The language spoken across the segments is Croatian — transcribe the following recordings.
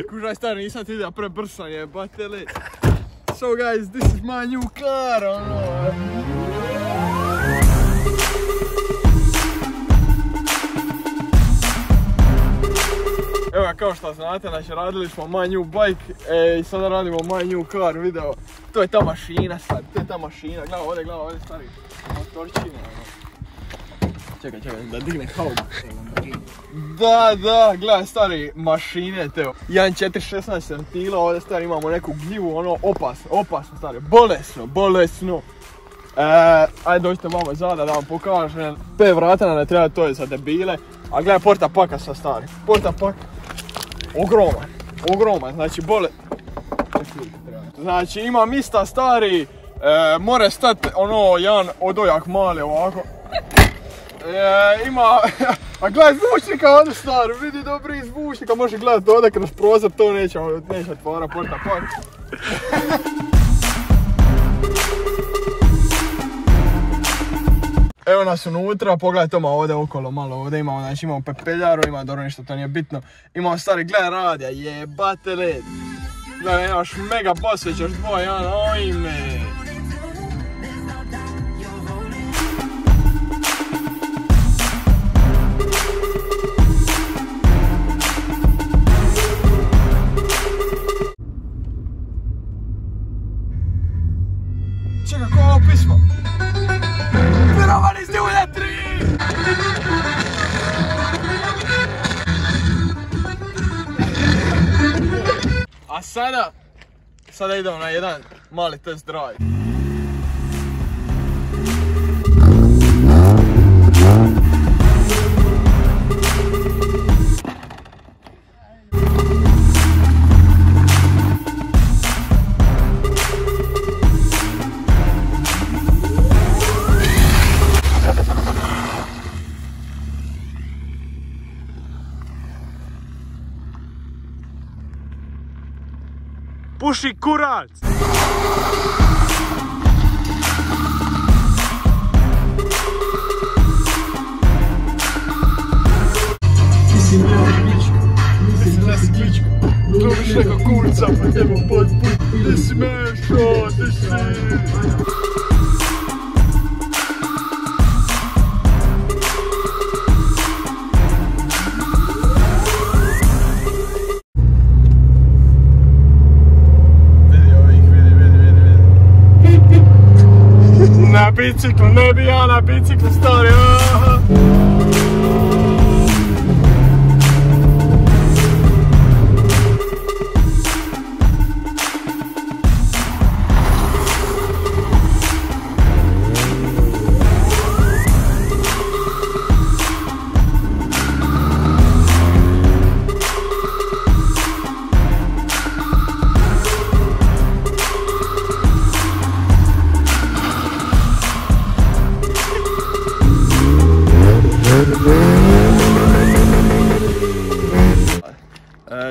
Kužaj stari, nisam ti vidio prebrsan jebate li. So guys, this is my new car, ono. Evo ga, kao što znate, znači radili smo my new bike i sada radimo my new car video. To je ta mašina sad, to je ta mašina, gledaj ovdje stari motorčina. Čekaj, da digne haubu. Da, gledaj stari mašine teo. 1.416 centila, ovdje stari imamo neku gljivu, ono opasno stari, bolesno. Ajde dođite malo zada da vam pokažem. 5 vrata nam ne treba, to je za debile. A gledaj porta paka sa stari, porta pak. Ogroman, znači Znači ima mista stari, more stati ono jedan odojak mali ovako. Ima, a gledaj zvučnika ovdje stari, vidi dobri zvučnika, može gledati ovdje kroz prozor, to neće otvara porta pak. Evo nas unutra, pogledajte oma ovdje okolo malo, ovdje imamo, znači imamo pepeljaru, ima dobro ništa, to nije bitno. Imamo stari, gledaj radija, jebate led. Gledaj, imaš mega bas, već još 2.1, ojme. Čekaj, ko ovo pismo? Verovali ste u letri! A sada idemo na jedan mali test drive. Puši kurac! Mislim da si klička. Dobiš neka kurica pa teba pod put. Ti si mešo, ti si... Na biciklu, ne bi ja na biciklu stari,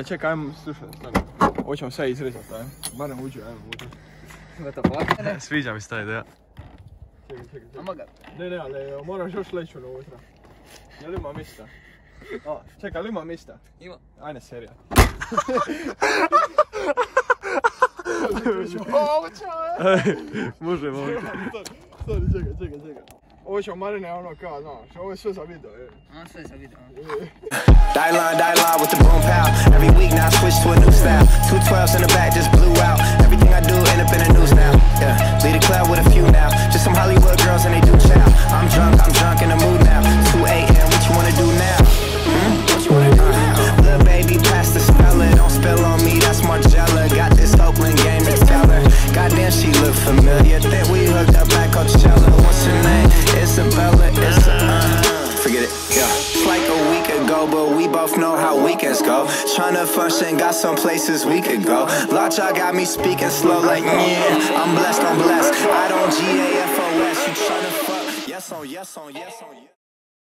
Čekaj, ajmo slušaj, hoćemo sve izrezati, ajmo. Barem uđu, ajmo uđu. Sviđa mi se ta ideja. Čekaj. Ne, moraš još leći unutra. Jel ima mista? Čekaj, ali ima mista? Ima. Ajde, serija. Može. Čekaj. Ovo ćemo Marine ono kao, znaš, ovo je sve za video, je. Sve za video. Die line with the boom pow. Every week now I switch to a new style. 212s in the back just blew out. Everything I do end up in the news now. Yeah, lead a club with a few now. Just some Hollywood girls and they do chow. I'm drunk in the mood now. 2 a.m. What you wanna do now? What you wanna do now? Little baby, pass the speller. Don't spill on me, that's Margella. Got this Oakland game to tell her. Goddamn, she look familiar. Think we hooked up at Coachella. What's her name? Isabella, forget it, yeah. It's like a week ago, but we both know how weekends go. Tryna function, got some places we could go. Lot y'all got me speaking slow like, yeah, I'm blessed. I don't GAFOS, you tryna fuck, yes on.